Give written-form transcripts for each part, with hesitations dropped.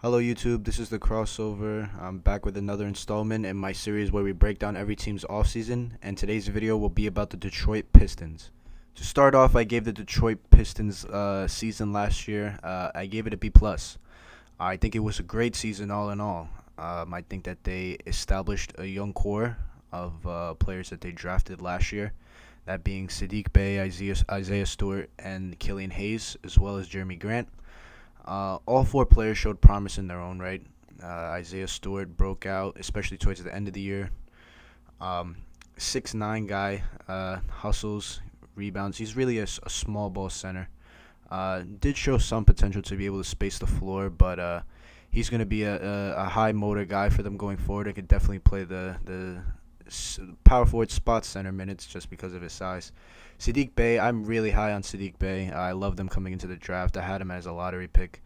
Hello YouTube, this is the crossover. I'm back with another installment in my series where we break down every team's offseason, and today's video will be about the Detroit Pistons. To start off, I gave the Detroit Pistons season last year, I gave it a B+. I think it was a great season all in all. I think that they established a young core of players that they drafted last year, that being Sadiq Bey, Isaiah Stewart, and Killian Hayes, as well as Jeremy Grant. All four players showed promise in their own right. Isaiah Stewart broke out, especially towards the end of the year. 6'9" guy, hustles, rebounds. He's really a small ball center. Did show some potential to be able to space the floor, but he's going to be a high motor guy for them going forward. He could definitely play the power forward spot center minutes just because of his size. Sadiq Bey, I'm really high on Sadiq Bey. I love them coming into the draft. I had him as a lottery pick,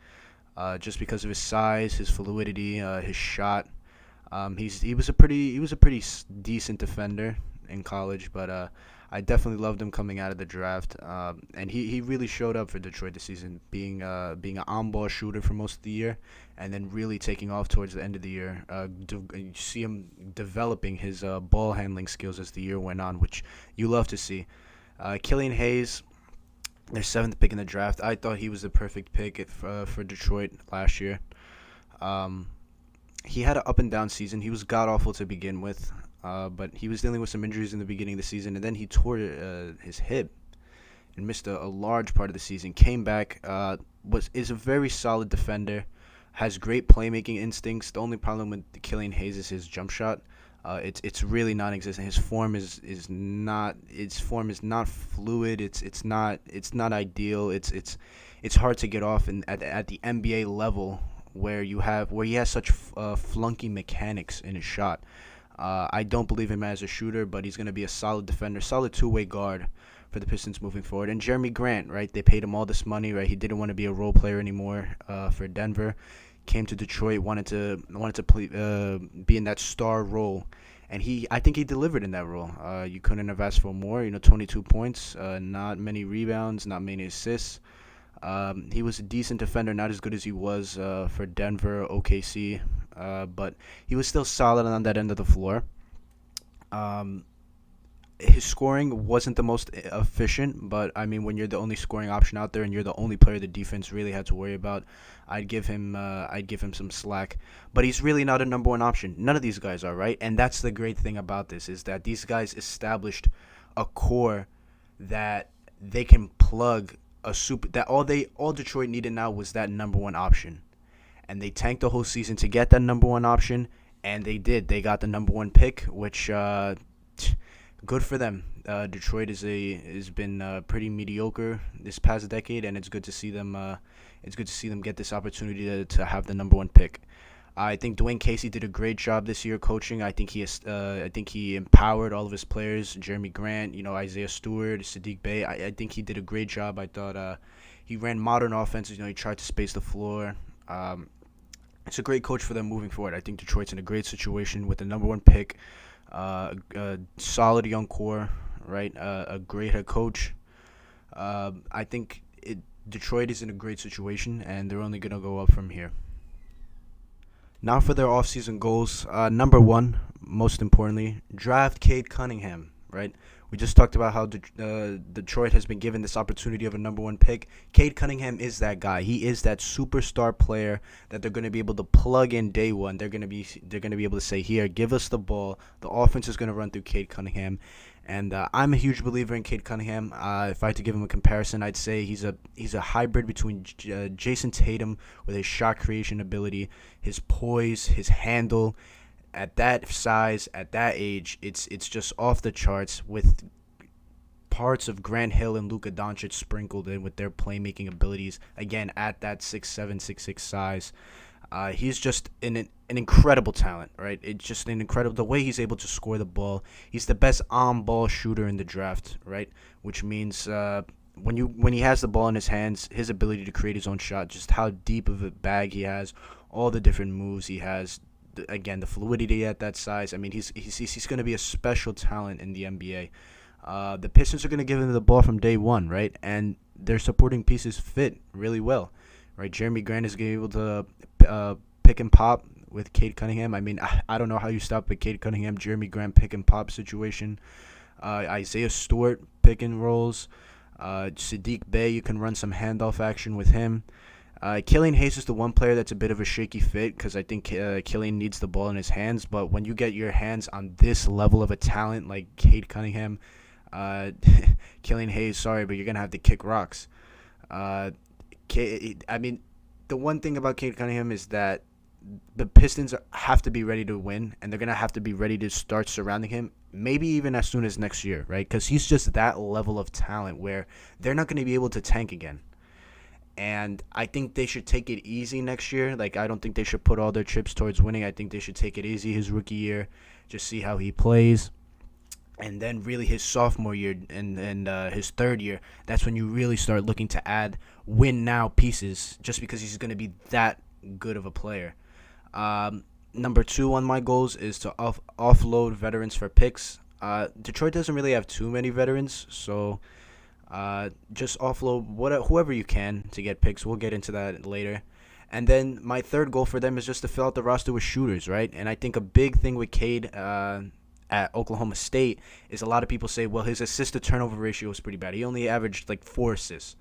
just because of his size, his fluidity, his shot. He was a pretty decent defender in college, but I definitely loved him coming out of the draft. And he really showed up for Detroit this season, being an on-ball shooter for most of the year, and then really taking off towards the end of the year. You see him developing his ball handling skills as the year went on, which you love to see. Killian Hayes, their seventh pick in the draft. I thought he was the perfect pick for Detroit last year. He had an up and down season. He was god awful to begin with, but he was dealing with some injuries in the beginning of the season, and then he tore his hip and missed a large part of the season. Came back, is a very solid defender, has great playmaking instincts. The only problem with Killian Hayes is his jump shot. It's really non-existent. His form is not fluid. It's not ideal. It's hard to get off at the NBA level where he has such flunky mechanics in his shot. I don't believe him as a shooter, but he's going to be a solid defender, solid two-way guard for the Pistons moving forward. And Jeremy Grant, right? They paid him all this money, right? He didn't want to be a role player anymore for Denver. Came to Detroit, wanted to play, be in that star role, and I think he delivered in that role. You couldn't have asked for more. 22 points, not many rebounds, not many assists. He was a decent defender, not as good as he was for Denver, OKC, but he was still solid on that end of the floor. His scoring wasn't the most efficient, but I mean, when you're the only scoring option out there and you're the only player the defense really had to worry about, I'd give him some slack. But he's really not a number one option. None of these guys are, right? And that's the great thing about this, is that these guys established a core that they can plug that all Detroit needed now was that number one option. And they tanked the whole season to get that number one option, and they did. They got the number one pick, which good for them. Detroit has been pretty mediocre this past decade, and it's good to see them. It's good to see them get this opportunity to have the number one pick. I think Dwayne Casey did a great job this year coaching. I think he empowered all of his players. Jeremy Grant, Isaiah Stewart, Sadiq Bey. I think he did a great job. I thought he ran modern offenses. He tried to space the floor. It's a great coach for them moving forward. I think Detroit's in a great situation with the number one pick. A solid young core, right? A great head coach. I think Detroit is in a great situation, and they're only going to go up from here. Now for their offseason goals. Number one, most importantly, draft Cade Cunningham, right? We just talked about how Detroit has been given this opportunity of a number one pick. Cade Cunningham is that guy. He is that superstar player that they're going to be able to plug in day one. They're going to be able to say, here, give us the ball. The offense is going to run through Cade Cunningham. And I'm a huge believer in Cade Cunningham. If I had to give him a comparison, I'd say he's a hybrid between Jason Tatum with his shot creation ability, his poise, his handle. At that size, at that age, it's just off the charts, with parts of Grant Hill and Luka Doncic sprinkled in with their playmaking abilities. Again, at that 6'7", 6'6" size. He's just an incredible talent, right? It's just an incredible, the way he's able to score the ball. He's the best on-ball shooter in the draft, right? Which means when he has the ball in his hands, his ability to create his own shot, just how deep of a bag he has, all the different moves he has. Again, the fluidity at that size. I mean, he's going to be a special talent in the NBA. The Pistons are going to give him the ball from day one, right? And their supporting pieces fit really well. Right, Jeremy Grant is going to be able to pick and pop with Cade Cunningham. I mean, I don't know how you stop the Cade Cunningham, Jeremy Grant pick and pop situation. Isaiah Stewart pick and rolls. Sadiq Bey, you can run some handoff action with him. Killian Hayes is the one player that's a bit of a shaky fit because I think Killian needs the ball in his hands. But when you get your hands on this level of a talent like Cade Cunningham, Killian Hayes, sorry, but you're going to have to kick rocks. I mean, the one thing about Cade Cunningham is that the Pistons have to be ready to win, and they're going to have to be ready to start surrounding him, maybe even as soon as next year, right? Because he's just that level of talent where they're not going to be able to tank again. And I think they should take it easy next year. Like, I don't think they should put all their chips towards winning. I think they should take it easy his rookie year, just see how he plays. And then really his sophomore year and his third year, that's when you really start looking to add win-now pieces just because he's going to be that good of a player. Number 2 on my goals is to offload veterans for picks. Detroit doesn't really have too many veterans, so just offload whoever you can to get picks. We'll get into that later. And then my third goal for them is just to fill out the roster with shooters, right? And I think a big thing with Cade at Oklahoma State is a lot of people say, well, his assist-to-turnover ratio was pretty bad. He only averaged like 4 assists.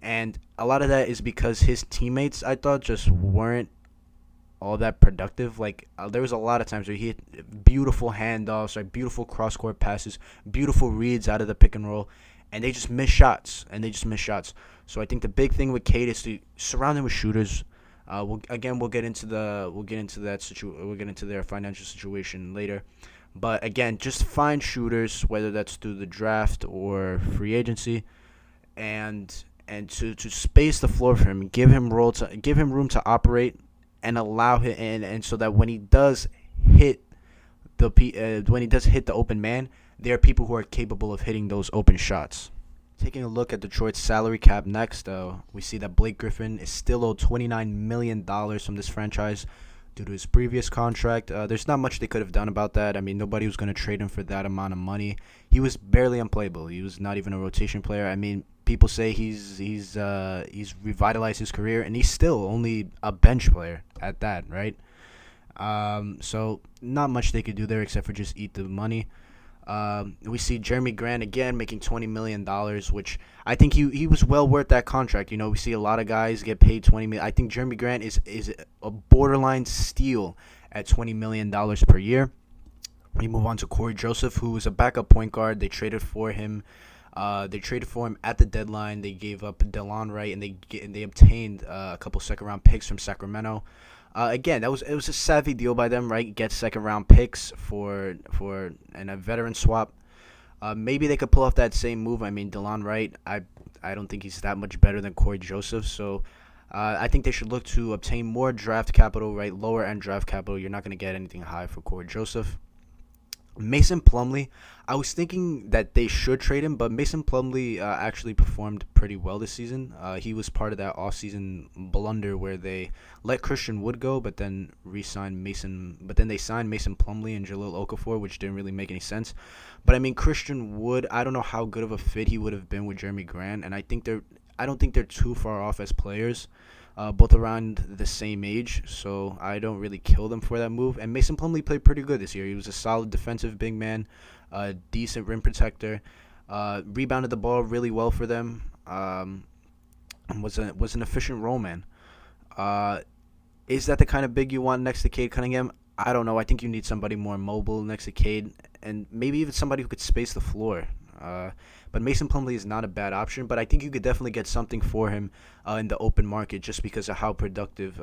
And a lot of that is because his teammates, I thought, just weren't all that productive. Like, there was a lot of times where he hit beautiful handoffs, right, beautiful cross-court passes, beautiful reads out of the pick and roll, and they just miss shots. So I think the big thing with Cade is to surround him with shooters. We'll get into their financial situation later. But again, just find shooters, whether that's through the draft or free agency, and to space the floor for him, give him room to operate, and allow him, and so that when he does hit the open man, there are people who are capable of hitting those open shots. Taking a look at Detroit's salary cap next, we see that Blake Griffin is still owed $29 million from this franchise due to his previous contract. There's not much they could have done about that. I mean, nobody was going to trade him for that amount of money. He was barely unplayable. He was not even a rotation player. I mean, people say he's revitalized his career, and he's still only a bench player at that, right? So not much they could do there except for just eat the money. We see Jeremy Grant again making $20 million, which I think he was well worth that contract. You know, we see a lot of guys get paid $20 million. I think Jeremy Grant is a borderline steal at $20 million per year. We move on to Corey Joseph, who is a backup point guard. They traded for him. At the deadline. They gave up DeLon Wright, and they obtained a couple second-round picks from Sacramento. Again, it was a savvy deal by them, right? Get second-round picks and a veteran swap. Maybe they could pull off that same move. I mean, DeLon Wright, I don't think he's that much better than Corey Joseph. So I think they should look to obtain more draft capital, right? Lower-end draft capital. You're not going to get anything high for Corey Joseph. Mason Plumlee, I was thinking that they should trade him, but Mason Plumlee actually performed pretty well this season. He was part of that offseason blunder where they let Christian Wood go, but then they signed Mason Plumlee and Jahlil Okafor, which didn't really make any sense. But I mean, Christian Wood, I don't know how good of a fit he would have been with Jeremy Grant, and I don't think they're too far off as players. Both around the same age, so I don't really kill them for that move. And Mason Plumlee played pretty good this year. He was a solid defensive big man, a decent rim protector, rebounded the ball really well for them, and was an efficient roll man. Is that the kind of big you want next to Cade Cunningham? I don't know. I think you need somebody more mobile next to Cade, and maybe even somebody who could space the floor. But Mason Plumlee is not a bad option, but I think you could definitely get something for him in the open market just because of how productive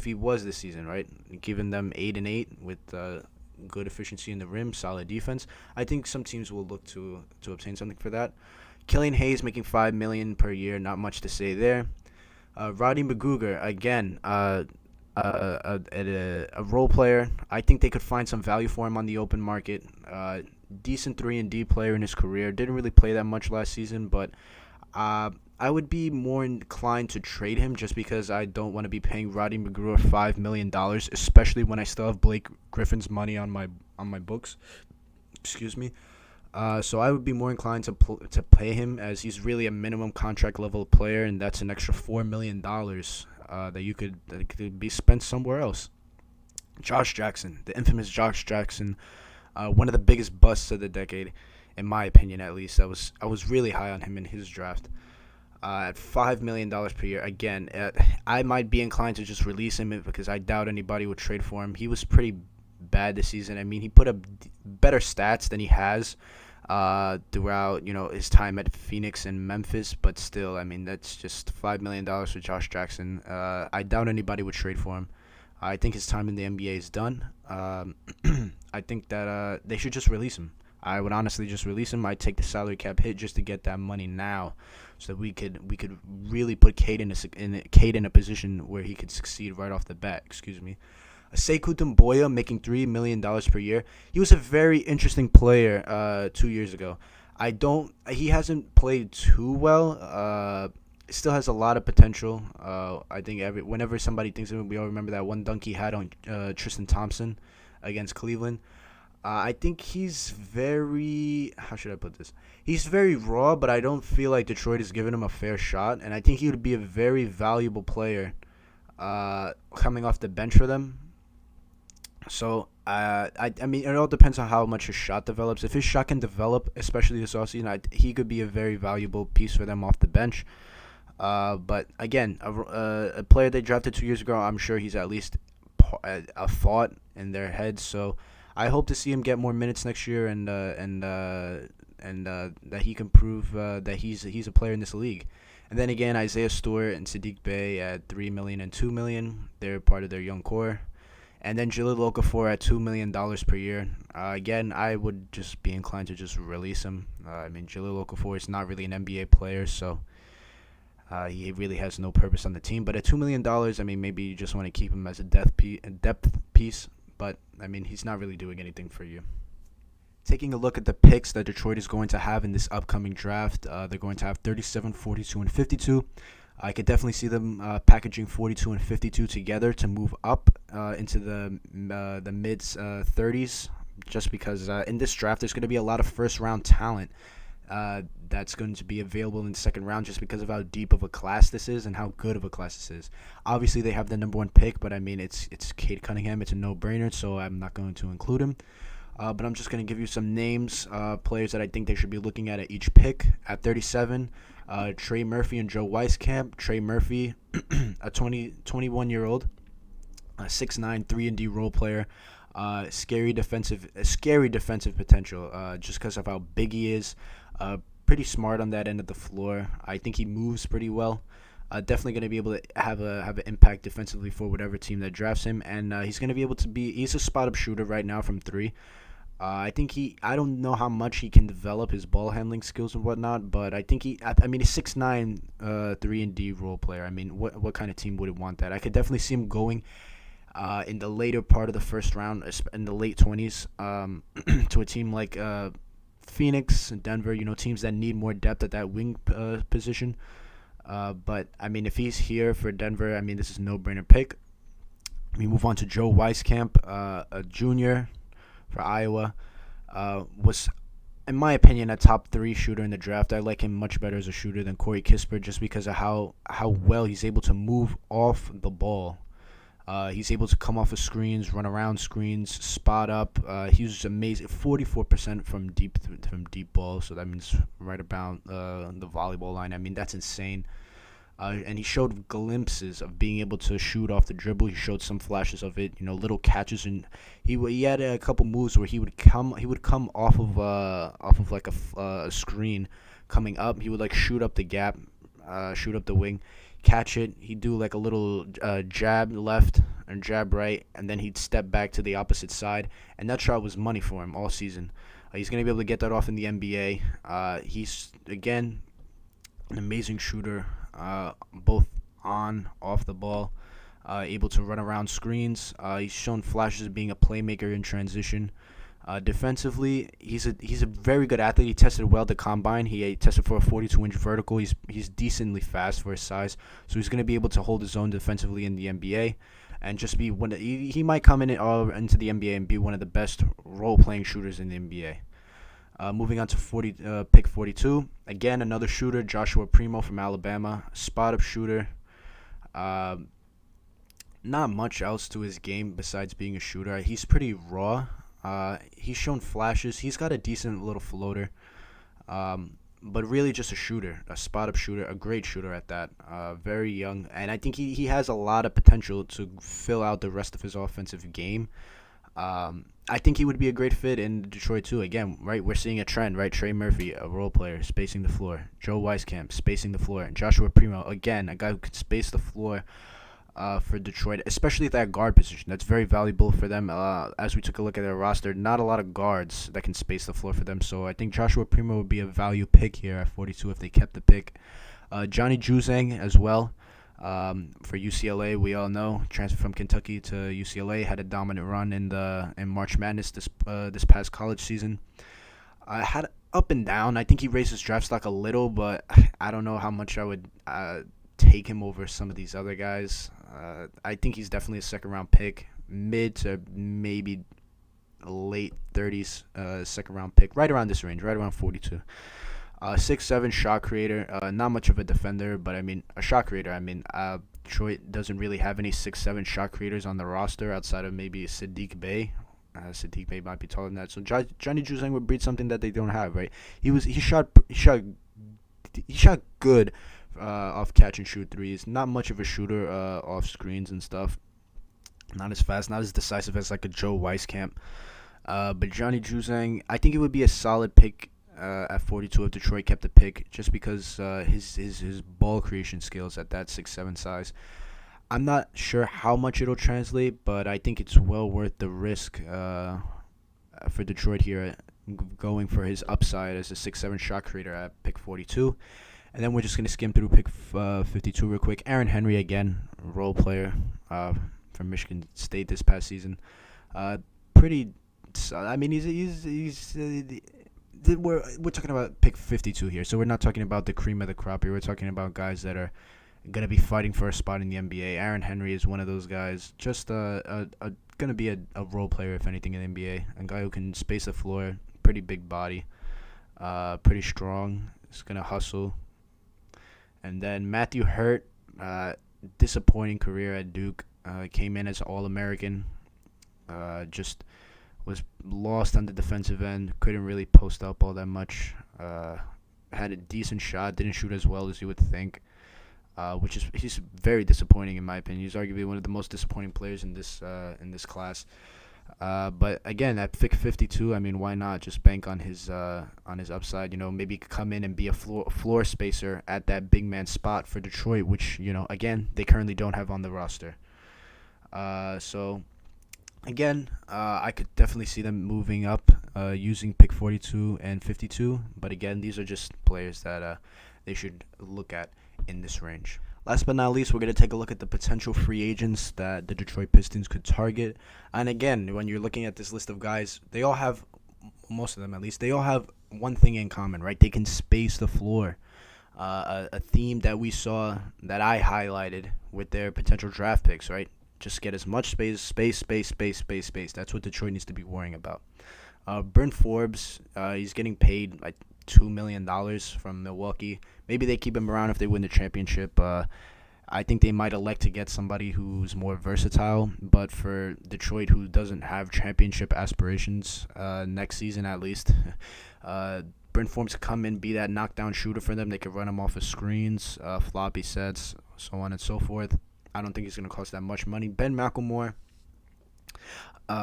he was this season, right? Giving them 8-8 with good efficiency in the rim, solid defense. I think some teams will look to obtain something for that. Killian Hayes making $5 million per year, not much to say there. Roddy McGruger, again, a role player. I think they could find some value for him on the open market. Decent 3-and-D player in his career. Didn't really play that much last season, but I would be more inclined to trade him just because I don't want to be paying Roddy McGruer $5 million, especially when I still have Blake Griffin's money on my books. Excuse me. So I would be more inclined to pay him as he's really a minimum contract level player, and that's an extra $4 million that could be spent somewhere else. Josh Jackson, the infamous Josh Jackson, one of the biggest busts of the decade, in my opinion at least. I was really high on him in his draft. At $5 million per year, again, I might be inclined to just release him because I doubt anybody would trade for him. He was pretty bad this season. I mean, he put up better stats than he has throughout his time at Phoenix and Memphis, but still, I mean, that's just $5 million for Josh Jackson. I doubt anybody would trade for him. I think his time in the NBA is done. I think that they should just release him. I would honestly just release him. I'd take the salary cap hit just to get that money now, so that we could really put Cade in a position where he could succeed right off the bat. Excuse me. Sekou Doumbouya making $3 million per year. He was a very interesting player 2 years ago. He hasn't played too well. Still has a lot of potential. I think whenever somebody thinks of him, we all remember that one dunk he had on Tristan Thompson against Cleveland. I think he's very, how should I put this? He's very raw, but I don't feel like Detroit is giving him a fair shot, and I think he would be a very valuable player coming off the bench for them. So, I mean, it all depends on how much his shot develops. If his shot can develop, especially this offseason, he could be a very valuable piece for them off the bench. But again, a player they drafted 2 years ago, I'm sure he's at least a thought in their heads. So I hope to see him get more minutes next year, and that he can prove that he's a player in this league. And then again, Isaiah Stewart and Sadiq Bey at $3 million and $2 million. They're part of their young core. And then Jahlil Okafor at $2 million per year. Again, I would just be inclined to just release him. I mean, Jahlil Okafor is not really an NBA player, so he really has no purpose on the team. But at $2 million, I mean, maybe you just want to keep him as a depth piece. But, I mean, he's not really doing anything for you. Taking a look at the picks that Detroit is going to have in this upcoming draft, they're going to have 37, 42, and 52. I could definitely see them packaging 42 and 52 together to move up into the mids 30s, just because in this draft there's going to be a lot of first-round talent that's going to be available in the second round, just because of how deep of a class this is and how good of a class this is. Obviously, they have the number one pick, but I mean, it's Cade Cunningham. It's a no-brainer, so I'm not going to include him. But I'm just going to give you some names, players that I think they should be looking at each pick. At 37, Trey Murphy and Joe Wieskamp. Trey Murphy, a 21-year-old, 6'9", 3-and-D role player. Scary defensive potential, just because of how big he is. Pretty smart on that end of the floor. I think he moves pretty well. Definitely going to be able to have an impact defensively for whatever team that drafts him, and he's going to be able to he's a spot-up shooter right now from three. I think I don't know how much he can develop his ball handling skills and whatnot, but I think he's 6'9", 3-and-D role player. I mean, what kind of team would want that? I could definitely see him going in the later part of the first round, in the late 20s, to a team like Phoenix and Denver, teams that need more depth at that wing position. But, I mean, if he's here for Denver, I mean, this is a no-brainer pick. We move on to Joe Wieskamp, a junior for Iowa. Was, in my opinion, a top 3 shooter in the draft. I like him much better as a shooter than Corey Kispert, just because of how well he's able to move off the ball. He's able to come off of screens, run around screens, spot up. He was amazing. 44% from deep ball, so that means right about the volleyball line. I mean, that's insane. And he showed glimpses of being able to shoot off the dribble. He showed some flashes of it, little catches, and he had a couple moves where he would come off of like a screen coming up. He would like shoot up the gap, shoot up the wing, catch it. He'd do like a little jab left and jab right, and then he'd step back to the opposite side, and that shot was money for him all season. He's going to be able to get that off in the NBA. He's, again, an amazing shooter, both off the ball, able to run around screens. He's shown flashes of being a playmaker in transition. Defensively, he's a very good athlete. He tested well at the combine. He tested for a 42-inch vertical. He's decently fast for his size, so he's going to be able to hold his own defensively in the NBA, and just be he might come into the NBA and be one of the best role-playing shooters in the NBA. Moving on to pick 42, again another shooter, Joshua Primo from Alabama, spot-up shooter. Not much else to his game besides being a shooter. He's pretty raw. He's shown flashes. He's got a decent little floater. But really just a shooter, a spot-up shooter, a great shooter at that. Very young, and I think he has a lot of potential to fill out the rest of his offensive game. I think he would be a great fit in Detroit too. Again, right, we're seeing a trend, right? Trey Murphy, a role player, spacing the floor. Joe Weiskamp, spacing the floor. And Joshua Primo, again, a guy who could space the floor for Detroit, especially at that guard position. That's very valuable for them. As we took a look at their roster, not a lot of guards that can space the floor for them. So I think Joshua Primo would be a value pick here at 42 if they kept the pick. Johnny Juzang as well. For UCLA, we all know, transfer from Kentucky to UCLA, had a dominant run in March Madness this past college season. Had up and down. I think he raised his draft stock a little, but I don't know how much I would take him over some of these other guys. I think he's definitely a second round pick, mid to maybe late 30s, second round pick, right around this range, right around 42. 6'7" shot creator, not much of a defender, but I mean a shot creator. I mean, Detroit doesn't really have any 6'7" shot creators on the roster outside of maybe Sadiq Bey. Sadiq Bey might be taller than that, so Johnny Juzang would breed something that they don't have, right? He shot good off catch and shoot threes. Not much of a shooter off screens and stuff. Not as fast, not as decisive as like a Joe Weiskamp. But Johnny Juzang, I think it would be a solid pick at 42 if Detroit kept the pick, just because his ball creation skills at that 6'7" size. I'm not sure how much it'll translate, but I think it's well worth the risk for Detroit here, going for his upside as a 6'7" shot creator at pick 42. And then we're just going to skim through pick 52 real quick. Aaron Henry, again, role player from Michigan State this past season. Pretty, I mean, we're talking about pick 52 here, so we're not talking about the cream of the crop here. We're talking about guys that are going to be fighting for a spot in the NBA. Aaron Henry is one of those guys, just going to be a role player, if anything, in the NBA. A guy who can space the floor, pretty big body, pretty strong. He's going to hustle. And then Matthew Hurt, disappointing career at Duke. Came in as All-American. Just was lost on the defensive end. Couldn't really post up all that much. Had a decent shot. Didn't shoot as well as you would think. He's very disappointing in my opinion. He's arguably one of the most disappointing players in this class. But again, at pick 52, I mean, why not just bank on his upside? You know, maybe come in and be a floor spacer at that big man spot for Detroit, which, you know, again, they currently don't have on the roster. So again, I could definitely see them moving up using pick 42 and 52. But again, these are just players that they should look at in this range. Last but not least, we're going to take a look at the potential free agents that the Detroit Pistons could target. And again, when you're looking at this list of guys, they all have, most of them at least, they all have one thing in common, right? They can space the floor. A theme that we saw, that I highlighted with their potential draft picks, right? Just get as much space. That's what Detroit needs to be worrying about. Bryn Forbes, he's getting paid like $2 million from Milwaukee. Maybe they keep him around if they win the championship. I think they might elect to get somebody who's more versatile. But for Detroit, who doesn't have championship aspirations next season at least, Bryn Forbes could come in, be that knockdown shooter for them. They could run him off of screens, floppy sets, so on and so forth. I don't think he's going to cost that much money. Ben McLemore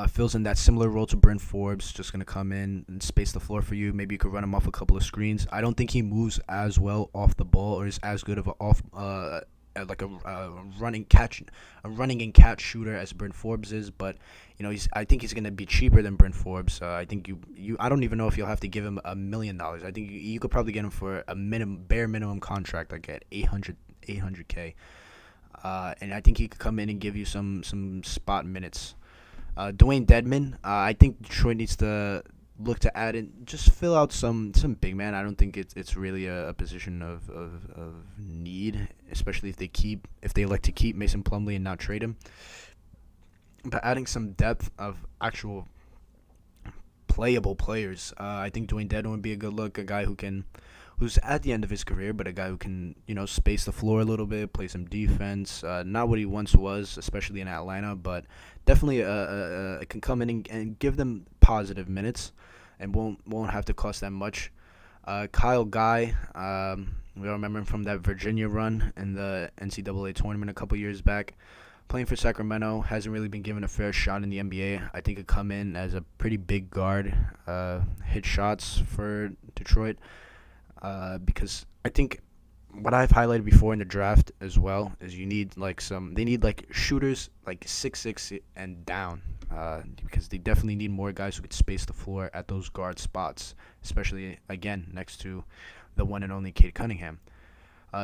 fills in that similar role to Bryn Forbes, just going to come in and space the floor for you. Maybe you could run him off a couple of screens. I don't think he moves as well off the ball or is as good of a running and catch shooter as Bryn Forbes is, but you know, I think he's going to be cheaper than Bryn Forbes. I think I don't even know if you'll have to give him $1 million. I think you could probably get him for a bare minimum contract, like at $800K. And I think he could come in and give you some spot minutes. Dwayne Dedman, I think Detroit needs to look to add in, just fill out some big man. I don't think it's really a position of need, especially if they elect to keep Mason Plumlee and not trade him. But adding some depth of actual playable players, I think Dwayne Dedman would be a good look, a guy who can who's at the end of his career, but a guy who can, space the floor a little bit, play some defense. Not what he once was, especially in Atlanta, but definitely can come in and give them positive minutes, and won't have to cost that much. Kyle Guy, we all remember him from that Virginia run in the NCAA tournament a couple years back. Playing for Sacramento, hasn't really been given a fair shot in the NBA. I think could come in as a pretty big guard, hit shots for Detroit, because I think what I've highlighted before in the draft as well is they need like shooters like 6'6" and down, because they definitely need more guys who could space the floor at those guard spots, especially again next to the one and only Cade Cunningham.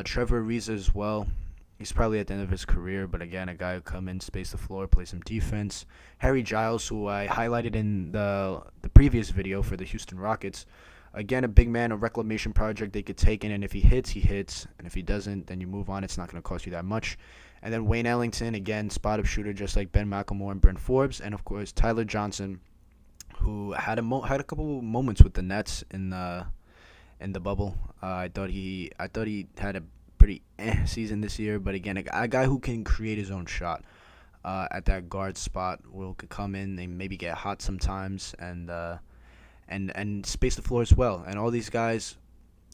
Trevor Ariza as well. He's probably at the end of his career, but again, a guy who come in, space the floor, play some defense. Harry Giles, who I highlighted in the previous video for the Houston Rockets. Again, a big man, a reclamation project they could take in, and if he hits, he hits. And if he doesn't, then you move on. It's not going to cost you that much. And then Wayne Ellington, again, spot-up shooter just like Ben McLemore and Brent Forbes. And, of course, Tyler Johnson, who had a couple moments with the Nets in the bubble. I thought he had a pretty season this year, but again, a guy who can create his own shot at that guard spot, could come in and maybe get hot sometimes and space the floor as well. And all these guys,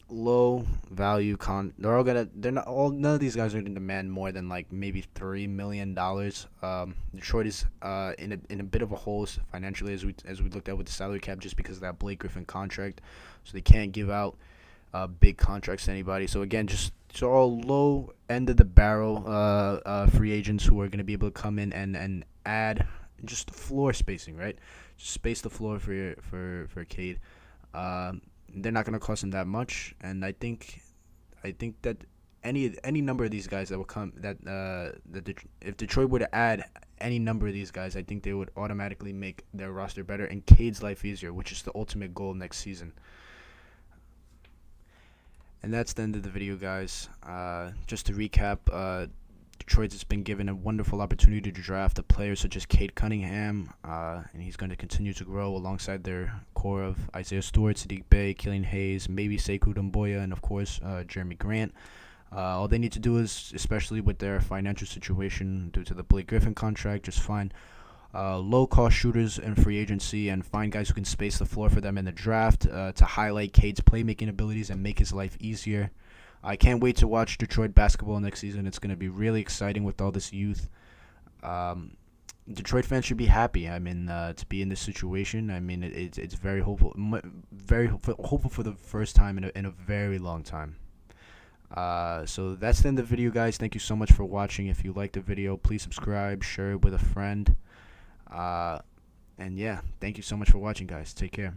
low value none of these guys are gonna demand more than like maybe $3 million. Detroit is in a bit of a hole financially as we looked at with the salary cap, just because of that Blake Griffin contract, so they can't give out big contracts to anybody. So again, so all low end of the barrel free agents who are going to be able to come in and add just floor spacing, right? Just space the floor for Cade. They're not going to cost him that much, and I think that any number of these guys that will come if Detroit were to add any number of these guys, I think they would automatically make their roster better and Cade's life easier, which is the ultimate goal next season. And that's the end of the video, guys. Just to recap, Detroit has been given a wonderful opportunity to draft a player such as Cade Cunningham, and he's going to continue to grow alongside their core of Isaiah Stewart, Sadiq Bey, Killian Hayes, maybe Sekou Doumbouya, and of course Jeremy Grant. All they need to do is, especially with their financial situation due to the Blake Griffin contract, just find low-cost shooters in free agency and find guys who can space the floor for them in the draft to highlight Cade's playmaking abilities and make his life easier. I can't wait to watch Detroit basketball next season. It's going to be really exciting with all this youth. Detroit fans should be happy. I mean, to be in this situation. I mean, it's very hopeful, hopeful for the first time in a very long time. So that's the end of the video, guys. Thank you so much for watching. If you liked the video, please subscribe, share it with a friend. And yeah, thank you so much for watching, guys. Take care.